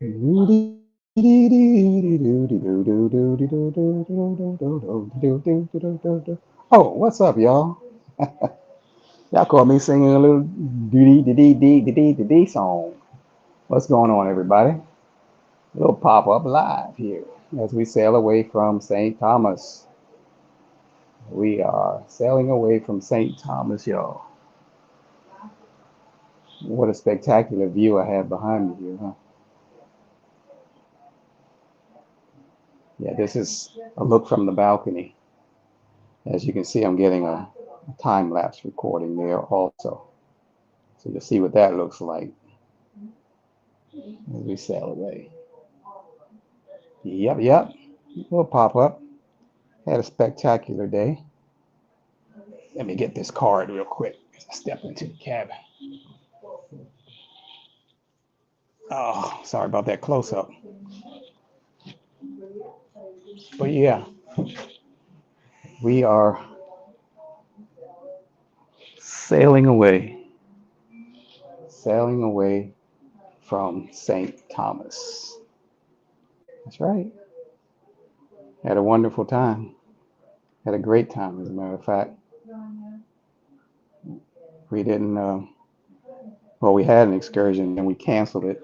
Oh, what's up, y'all? Y'all caught me singing a little dee song. What's going on, everybody? A little pop up live here as we sail away from St. Thomas. We are sailing away from St. Thomas, y'all. What a spectacular view I have behind me here, huh? Yeah, this is a look from the balcony. As you can see, I'm getting a time-lapse recording there also. So you'll see what that looks like as we sail away. Yep. We'll pop up. Had a spectacular day. Let me get this card real quick. Step into the cabin. Oh, sorry about that close up. But yeah, we are sailing away, sailing away from St. Thomas. That's right. Had a wonderful time. Had a great time, as a matter of fact. We didn't, well, we had an excursion and we canceled it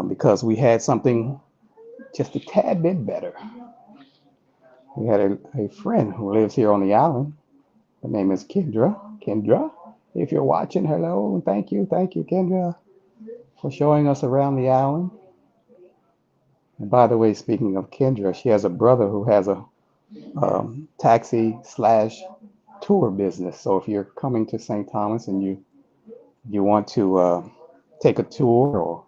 because we had something just a tad bit better. We had a friend who lives here on the island. Her name is Kendra. Kendra, if you're watching, hello. Thank you, Kendra, for showing us around the island. And by the way, speaking of Kendra, she has a brother who has a taxi slash tour business. So if you're coming to St. Thomas and you want to take a tour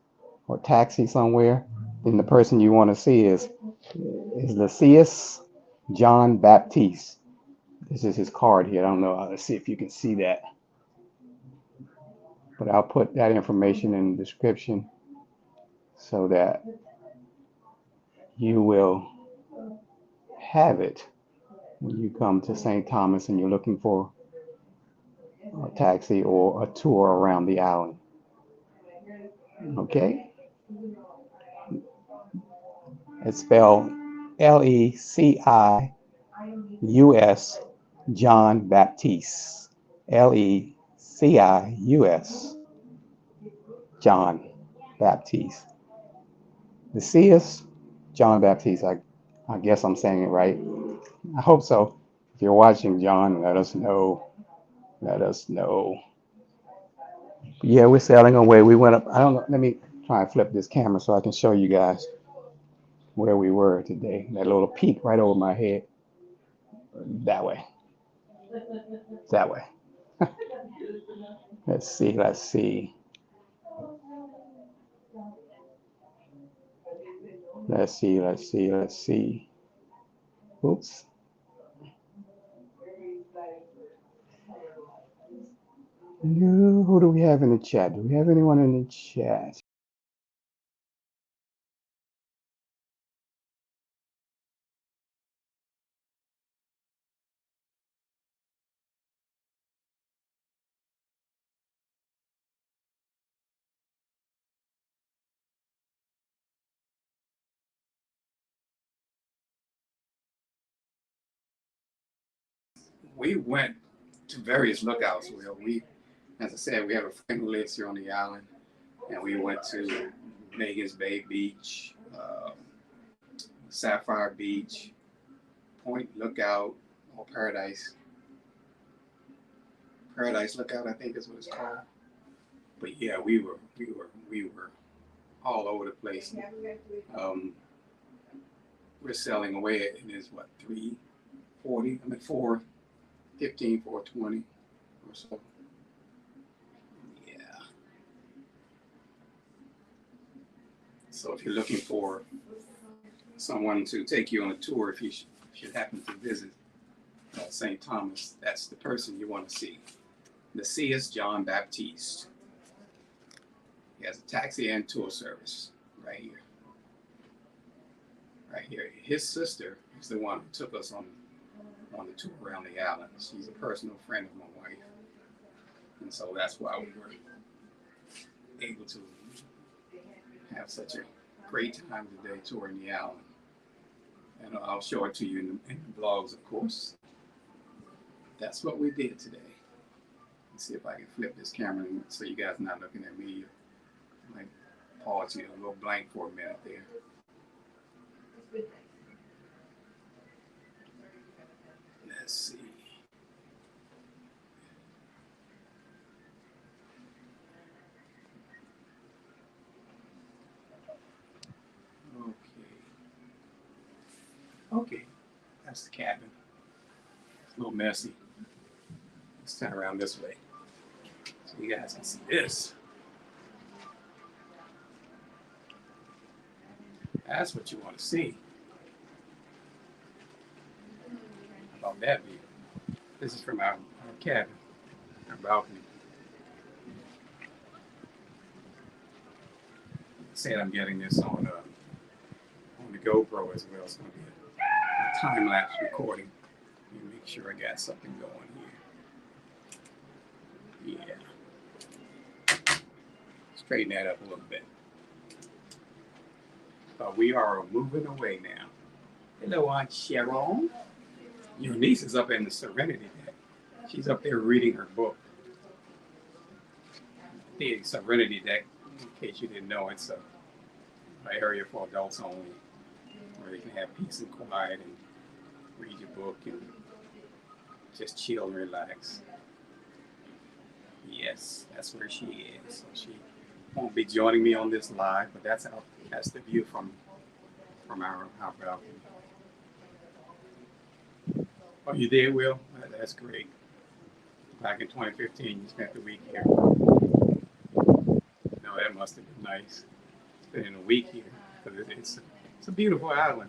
or taxi somewhere, then the person you want to see is Lecius John Baptiste. This is his card here. I don't know. Let's see if you can see that. But I'll put that information in the description so that you will have it when you come to St. Thomas and you're looking for a taxi or a tour around the island. Okay? It's spelled Lecius John Baptiste. Lecius John Baptiste. Lecius John Baptiste. I guess I'm saying it right. I hope so. If you're watching, John, let us know. Let us know. But yeah, we're sailing away. We went up. I don't know. Let me try and flip this camera so I can show you guys where we were today. That little peak right over my head. That way. That way. Let's see. Let's see. Let's see. Let's see. Let's see. Oops. Who do we have in the chat? Do we have anyone in the chat? We went to various lookouts. As I said, we have a friend who lives here on the island, and we went to Megan's Bay Beach, Sapphire Beach, Point Lookout, or Paradise Lookout, I think is what it's called. But yeah, we were all over the place. Um, we're sailing away at it is what 3:40? I mean 4:15, 4:20 or so. Yeah. So if you're looking for someone to take you on a tour, if you should happen to visit St. Thomas, that's the person you want to see. Lecius John Baptiste. He has a taxi and tour service right here. Right here. His sister is the one who took us on the tour around the island. She's a personal friend of my wife. And so that's why we were able to have such a great time today touring the island. And I'll show it to you in the blogs, of course. That's what we did today. Let's see if I can flip this camera so you guys are not looking at me. I might pause you a little blank for a minute there. Let's see. Okay, that's the cabin. It's a little messy. Let's turn around this way so you guys can see this. That's what you want to see. How about that view? This is from our cabin, our balcony. I said I'm getting this on the GoPro as well. It's going to be a time-lapse recording. Let me make sure I got something going here. Yeah. Straighten that up a little bit. But we are moving away now. Hello, Aunt Sharon. Your niece is up in the Serenity deck. She's up there reading her book. The Serenity deck, in case you didn't know, it's an area for adults only, where you can have peace and quiet and read your book and just chill and relax. Yes, that's where she is. So she won't be joining me on this live, but that's the view from our balcony. Oh, you did, Will? That's great. Back in 2015, you spent the week here. No, that must have been nice. Spending a week here, because it's a beautiful island.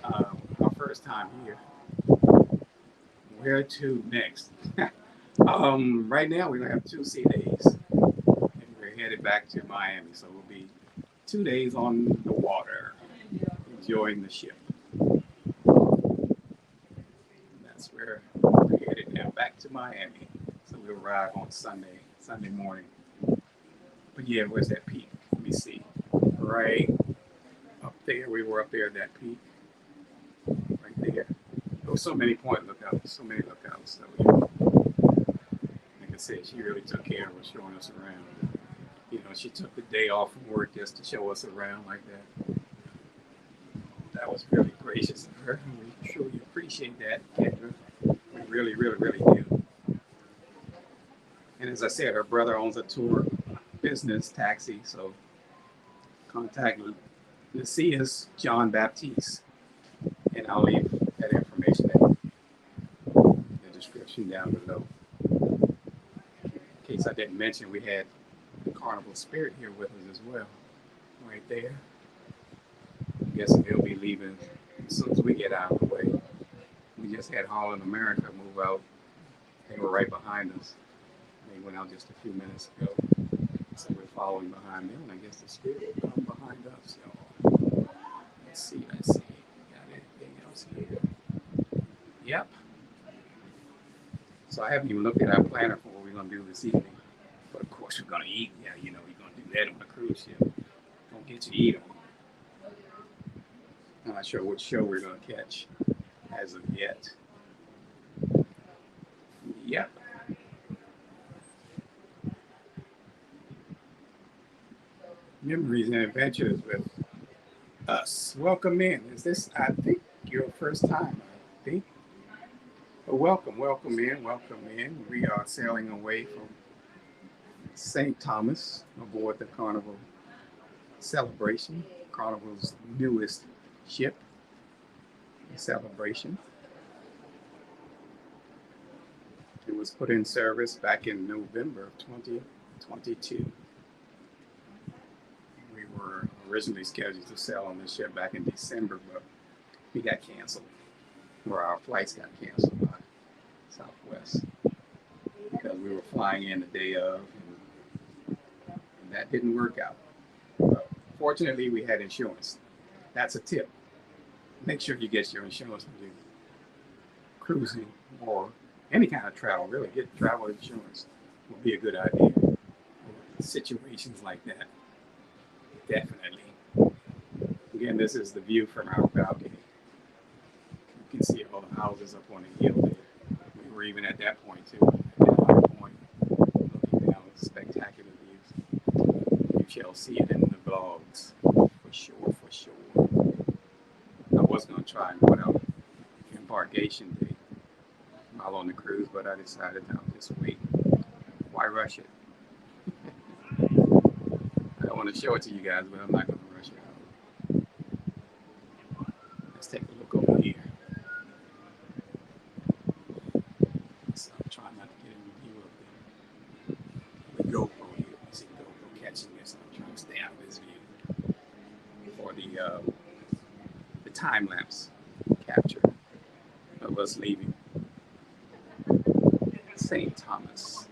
Our first time here. Where to next? Right now we're gonna have 2 sea days, and we're headed back to Miami. So we'll be 2 days on the water, enjoying the ship. That's where we're headed now, back to Miami. So we'll arrive on Sunday morning. But yeah, where's that peak? Let me see. Right up there. We were up there at that peak. Right there. There were so many point lookouts. So many lookouts. Like I said, she really took care of us, showing us around. You know, she took the day off from work just to show us around like that. That was really gracious of her. We sure you appreciate that, Kendra. We really, really, really do. And as I said, her brother owns a tour business taxi, so contact Lecius, John Baptiste, and I'll leave that information in the description down below. In case I didn't mention, we had the Carnival Spirit here with us as well, right there. I'm guessing they'll be leaving as soon as we get out of the way. We just had Holland America move out. They were right behind us. They went out just a few minutes ago. So we're following behind them, and I guess the Spirit will come behind us, y'all. Let's see. Got anything else here? Yep. So I haven't even looked at our planner for what we're going to do this evening. But of course, we're going to eat. Yeah, you know, we're going to do that on a cruise ship. Don't get to eat them. I'm not sure what show we're going to catch as of yet. Yep. Memories and adventures with us. Welcome in. Is this, I think, your first time? I think. But welcome in. We are sailing away from St.Thomas aboard the Carnival Celebration, Carnival's newest ship, Celebration. It was put in service back in November of 2022. We were originally scheduled to sail on this ship back in December, but we got canceled, or our flights got canceled by Southwest because we were flying in the day of, and that didn't work out. But fortunately, we had insurance. That's a tip. Make sure you get your insurance when you're cruising or any kind of travel. Really, get travel insurance would be a good idea for situations like that. Definitely. Again, this is the view from our balcony. You can see all the houses up on the hill there. We were even at that point too. At that high point, looking down, spectacular views. You shall see it in the vlogs, for sure, for sure. I was going to try and put out embarkation day while on the cruise, but I decided I'll just wait. Why rush it? I don't want to show it to you guys, but I'm not going to rush it out. Let's take a look over here. So I'm trying not to get in the view of the GoPro here. You see the GoPro catching this. I'm trying to stay out of this view for the time lapse capture of us leaving St. Thomas.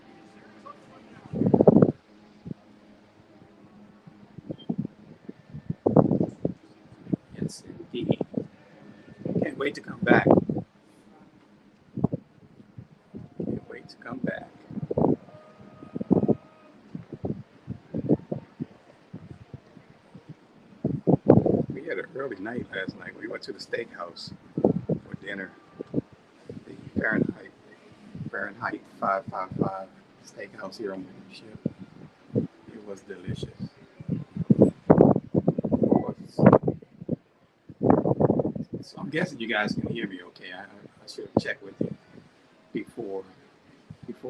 Yes, indeed. Can't wait to come back. Can't wait to come back. We had an early night last night. We went to the steakhouse for dinner. The Fahrenheit 555 steakhouse here on the ship. It was delicious. So I'm guessing you guys can hear me okay. I should have checked with you before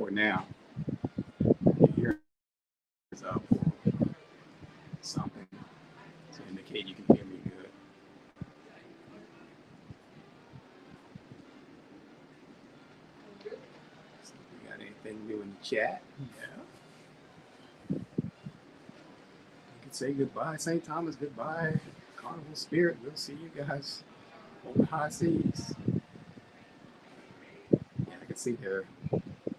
now. Your ear is up or something to indicate you can hear me good. So you got anything new in the chat? Yeah. You can say goodbye, St. Thomas, goodbye, Carnival Spirit. We'll see you guys on the high seas. Yeah, I can see their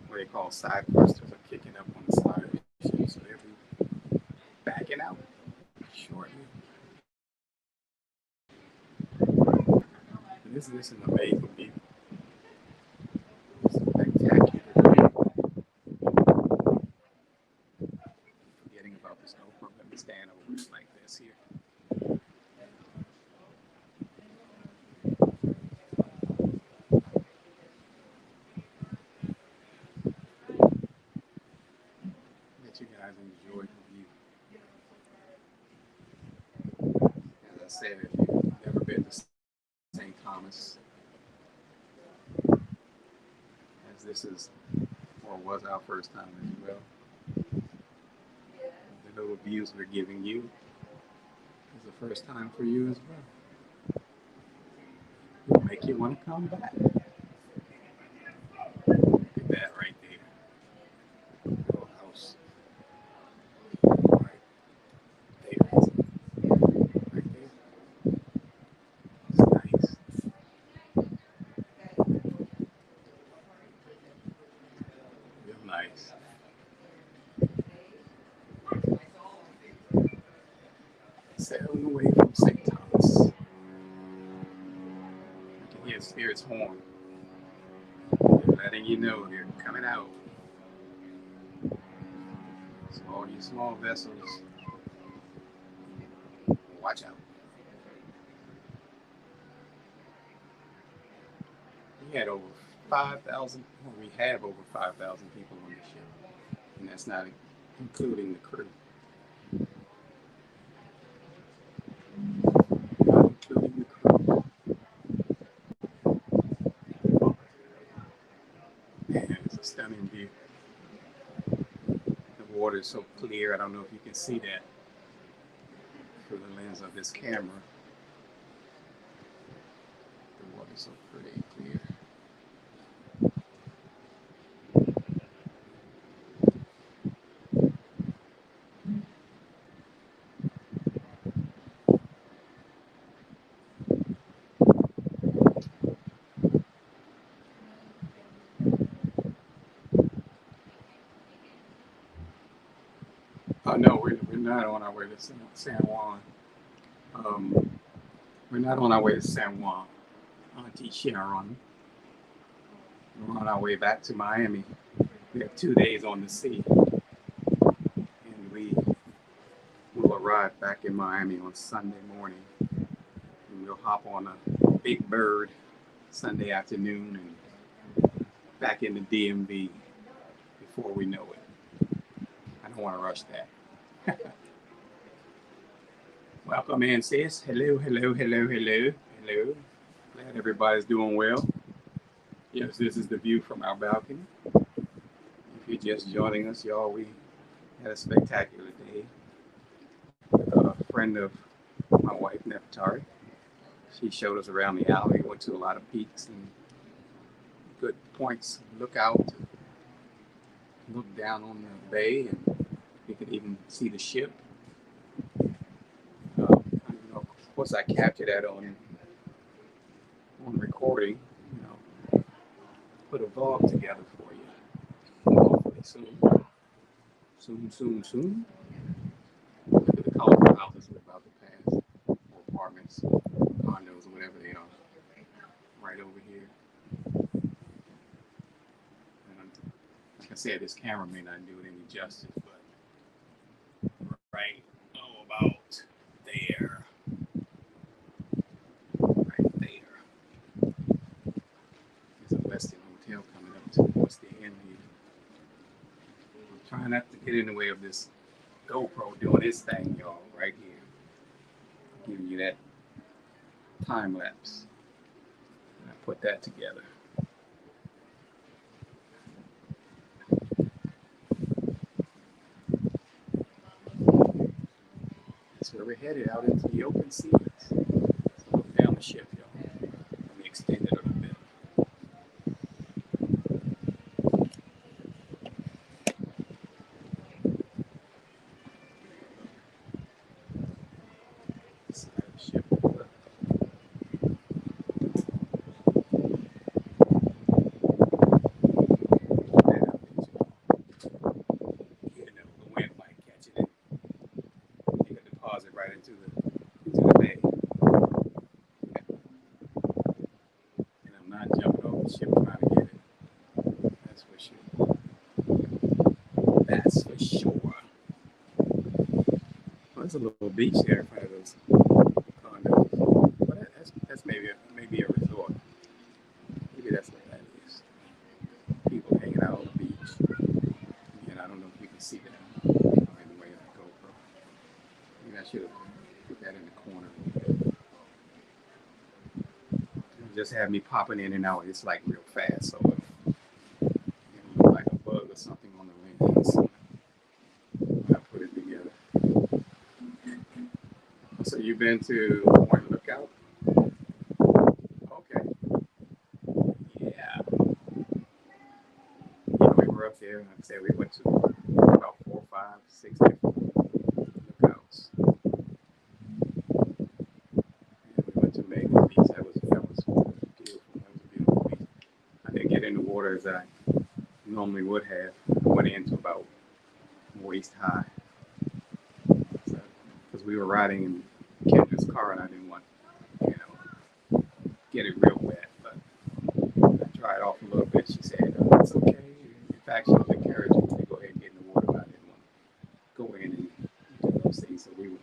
what they call side thrusters are kicking up on the side of the ship, so they'll be backing out shortly. And this is an amazing view. It's spectacular. Forgetting about this GoPro. Let me stand over it like this here. Let you guys enjoy the view. As I said, if you've never been to St. Thomas, as this is or was our first time as well, the little views we're giving you is the first time for you as well. It'll make you want to come back. Look at that right there. Little house. Right there. Right there. It's nice. Real nice. Sailing away from St. Thomas. You can hear Spirit's horn. They're letting you know they're coming out. So all you small vessels, watch out. We had over 5,000, well, we have over 5,000 people on the ship, and that's not including the crew. Not including the crew. Man, it's a stunning view. The water is so clear, I don't know if you can see that through the lens of this camera. The water is so pretty clear. No, we're not on our way to San Juan. We're not on our way to San Juan, Auntie Sharon. We're on our way back to Miami. We have 2 days on the sea, and we will arrive arrived back in Miami on Sunday morning. And we'll hop on a big bird Sunday afternoon and back in the DMV before we know it. I don't want to rush that. Welcome in, sis. Hello. Glad everybody's doing well. Yes, this is the view from our balcony. If you're just joining us, y'all, we had a spectacular day with a friend of my wife, Nefertari. She showed us around the alley, went to a lot of peaks and good points. Look out, look down on the bay, and you can even see the ship. Of course, I captured that on recording. Put a vlog together for you. Hopefully soon. Look at the colorful houses we're about to pass, or apartments, condos, or whatever they are, right over here. And like I said, this camera may not do it any justice, but right about there. Right there. There's a Westin hotel coming up towards the end here. I'm trying not to get in the way of this GoPro doing its thing, y'all, right here. Giving you that time lapse. And I put that together. That's where we're headed, out into the open seas. So look down the ship, y'all. Let me extend it a little bit. Right into the bay. And I'm not jumping over the ship trying to get it. That's for sure. Well, there's a little beach there in front of those condos. But that's maybe a resort. Maybe that's what that is. People hanging out on the beach. And I don't know if you can see that. Anyway, on the GoPro. Maybe I should have put that in the corner. Just have me popping in and out. It's like real fast, so it look like a bug or something on the lens when I put it together. So you've been to Point Lookout? Okay. Yeah. We were up there. Like I said, we went to about 4, 5, 6 different lookouts. To Megan Beach. That was beautiful. I didn't get in the water as I normally would have. I went into about waist high. Because we were riding in Kendra's car and I didn't want, get it real wet. But I tried off a little bit. She said, it's okay. In fact, she was encouraging me to go ahead and get in the water, but I didn't want to go in and do those things. So we were,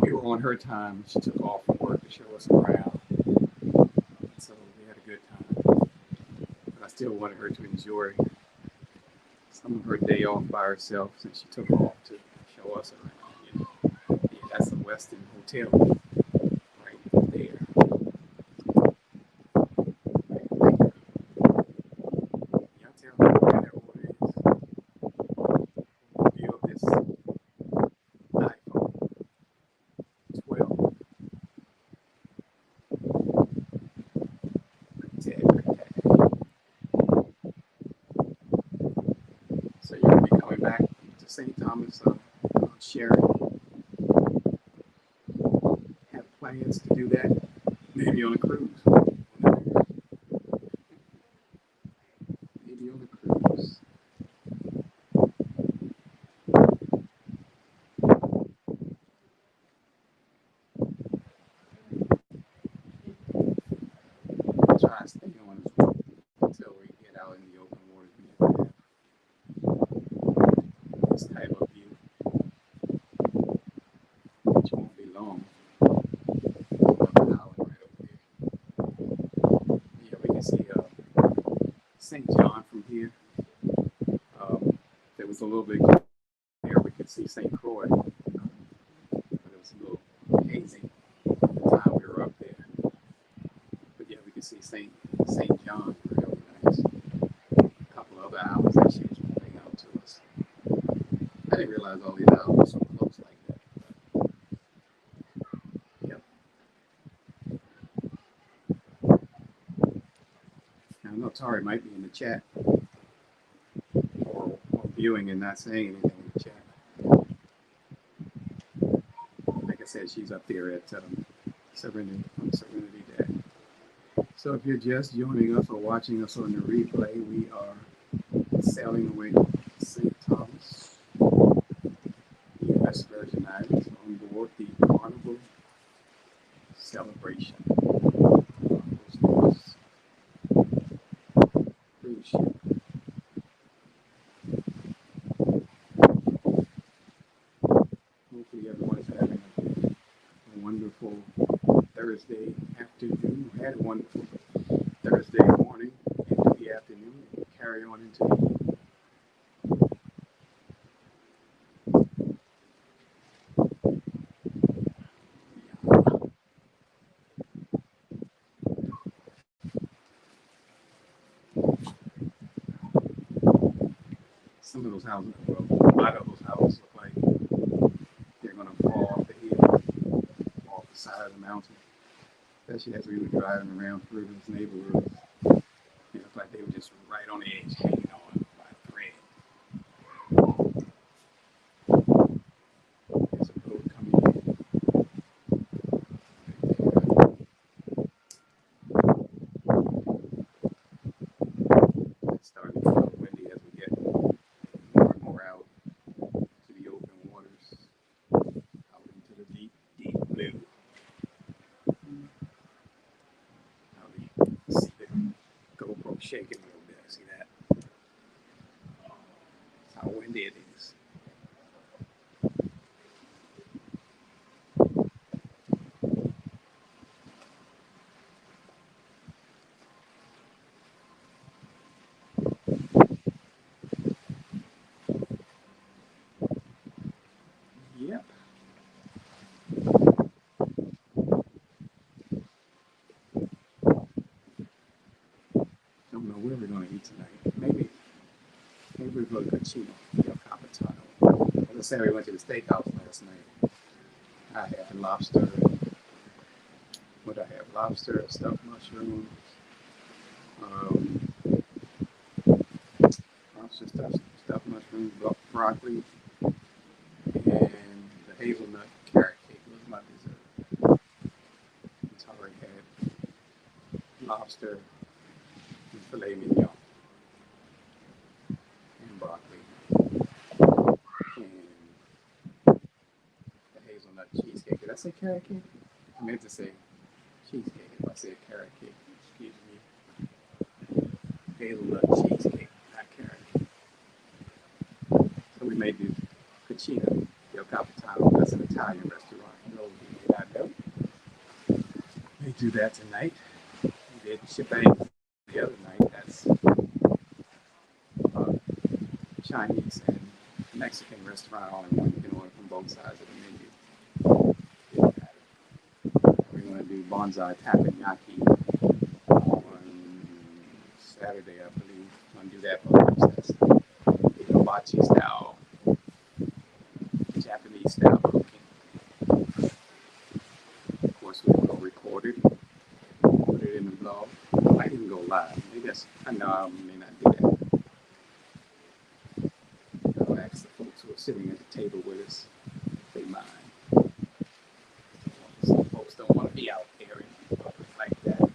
we were on her time. She took off from work to show us around. So we had a good time. But I still wanted her to enjoy some of her day off by herself since she took off to show us around. Yeah, that's a Westin hotel right there. Y'all tell me where that water is. View of this iPhone 12. So you're going to be coming back to St.Thomas, sharing. Have plans to do that? Maybe on a cruise. Maybe on a cruise. Try to stay on until we get out in the open water. This type of view. here. There was a little bit there we could see St. Croix, but it was a little hazy at the time we were up there. But yeah, we could see St. John, really nice. A couple other islands that she was pointing out to us. I didn't realize all these islands were so close like that. But, yep. Now, I know Tari might be in the chat or viewing and not saying anything in the chat. Like I said, she's up there at Serenity Day. So if you're just joining us or watching us on the replay, we are sailing away to St.Thomas US Virgin Islands on board the Carnival Celebration cruise ship. Hopefully everyone's having a wonderful Thursday afternoon. We had a wonderful Thursday morning into the afternoon and carry on into the evening. Some of those houses, well, a lot of those houses look like they're going to fall off the hill, off the side of the mountain. Especially as we were driving around through those neighborhoods. It looked like they were just right on the edge, hanging on by a thread. There's a boat coming in. It's starting to get windy as we get more and more out to the open waters, out into the deep, deep blue. Now we see the GoPro shaking a little bit. See that? That's how windy it is. Yep. Don't know where we're going to eat tonight. Maybe we'll go to Cucino, El Capitano. As I said, we went to the steakhouse last night. I had lobster. What I have? Lobster, stuffed mushrooms, lobster stuffed mushrooms, broccoli, and the hazelnut carrot cake was my dessert. Tari had lobster and filet mignon and broccoli and the hazelnut cheesecake. Did I say carrot cake? I meant to say cheesecake. If I said carrot cake, excuse me. Hazelnut cheesecake, not carrot cake. So we made the Cucino del Capitano. That's an Italian restaurant. For those of you who may not know, they do that tonight. We did shebang the other night. That's Chinese and Mexican restaurant all in one. You can order from both sides of the menu. We're going to do bonsai takoyaki on Saturday, I believe. I'm going to do that first. That's the hibachi style, Japanese style cooking. Of course, we'll go record it, put it in the blog. I might even go live. Maybe that's, I know I may not do that. I'll ask the folks who are sitting at the table with us if they mind. Some folks don't want to be out there in public like that,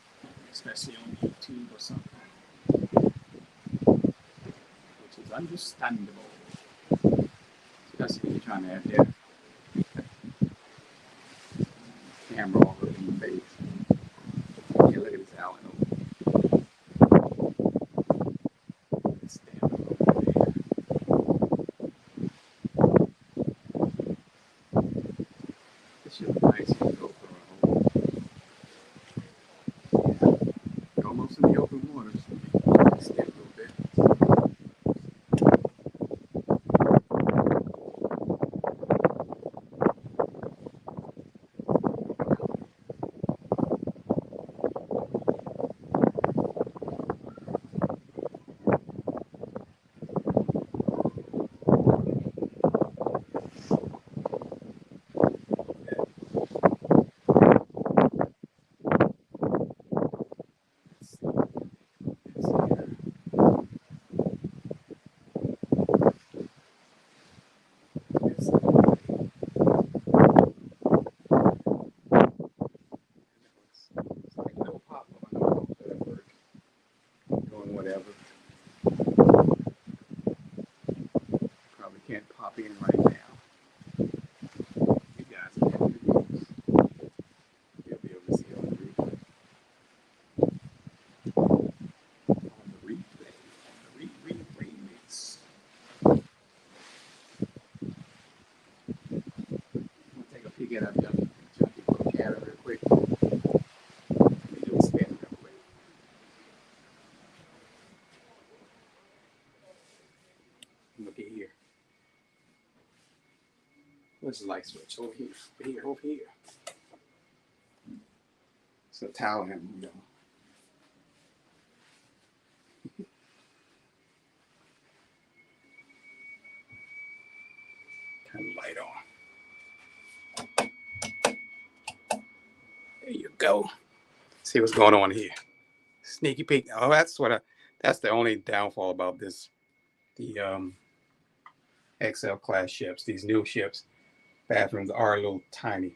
especially on YouTube or something, which is understandable. Especially when you're trying to have their camera all over in your face. Yeah, look at this Allen over there. Stand over there. This should be nice to go for a hole. Yeah, almost in the open waters. Stay a little bit. pop in right now. You guys will have the views. You'll be able to see on the replay, on the remix. I'm gonna take a peek at our junkie little cat real quick. Let me do a spin real quick. Look at here. Where's the light switch? Over here, over here, over here. So towel him, you know. Turn the light on. There you go. See what's going on here. Sneaky peek. Oh, that's the only downfall about this. The XL class ships, these new ships, bathrooms are a little tiny.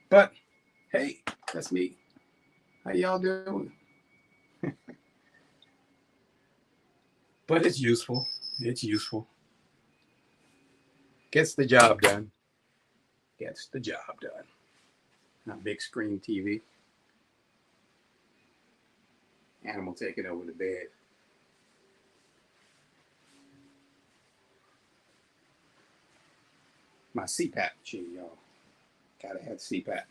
But hey, that's me. How y'all doing? But it's useful. It's useful. Gets the job done. Gets the job done. Now, big screen TV. Animal taking over the bed. My CPAP machine, y'all. Gotta have CPAP.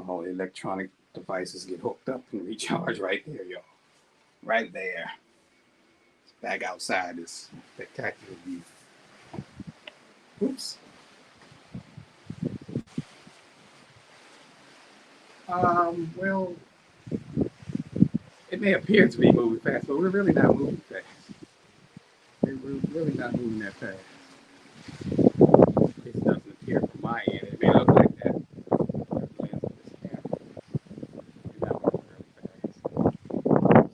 All the electronic devices get hooked up and recharged right there, y'all. Right there. Back outside this spectacular view. Oops. Well, it may appear to be moving fast, but we're really not moving fast. We're really not moving that fast. It doesn't appear from my end. It may look like that. We're not moving really fast.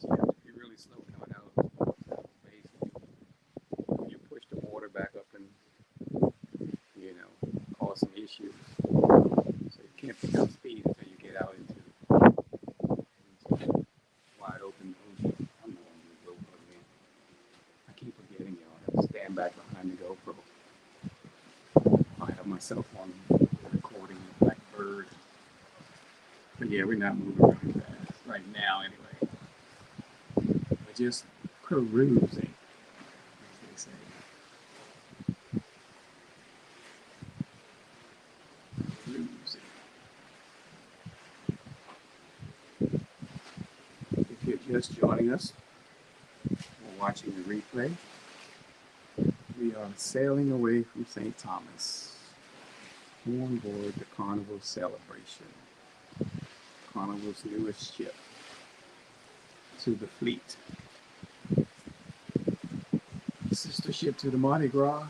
So you have to be really slow coming out of space. You push the water back up and, you know, cause some issues. So you can't pick up speed until you get out into wide open ocean. I'm not going to go again. I keep forgetting, y'all. I have to stand back behind the GoPro. I have myself on recording like a bird. But yeah, we're not moving really fast right now anyway. We're just cruising, as they say. Cruising. If you're just joining us or watching the replay, we are sailing away from St. Thomas on board the Carnival Celebration, Carnival's newest ship to the fleet. Sister ship to the Mardi Gras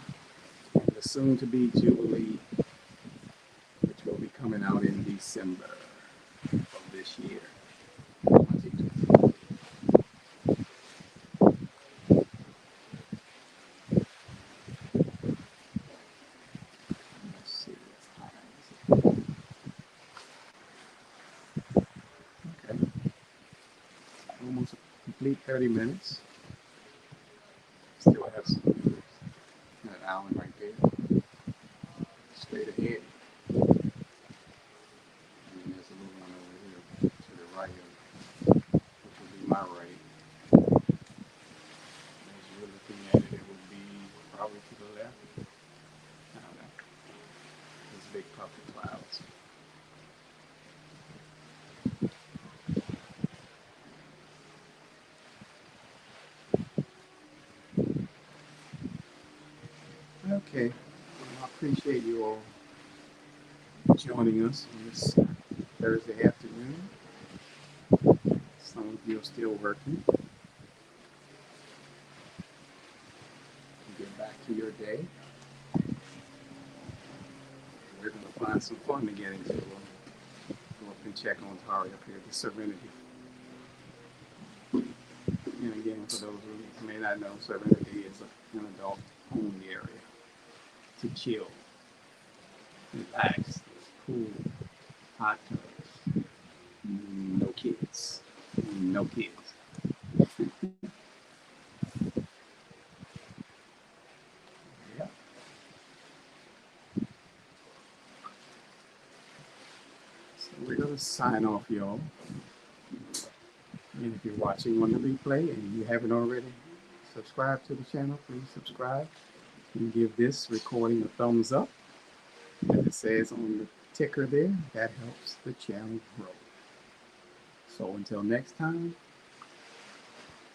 and the soon-to-be Jubilee, which will be coming out in December of this year. Okay, almost a complete 30 minutes. Still have some views. That island right there, straight ahead. And then there's a little one over here to the right of, which would be my right. As you're looking at it, it would be probably to the left. I don't know. These big puffy clouds. Okay, well, I appreciate you all joining us on this Thursday afternoon. Some of you are still working. Get back to your day. We're going to find some fun to get into. Go up and check on Tari up here at the Serenity. And again, for those who may not know, Serenity is an adult only area to chill, relax. There's pool, hot tubs, no kids, no kids. sign off, y'all. And if you're watching on the replay and you haven't already subscribed to the channel, please subscribe and give this recording a thumbs up. As it says on the ticker there, that helps the channel grow. So until next time,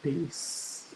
peace.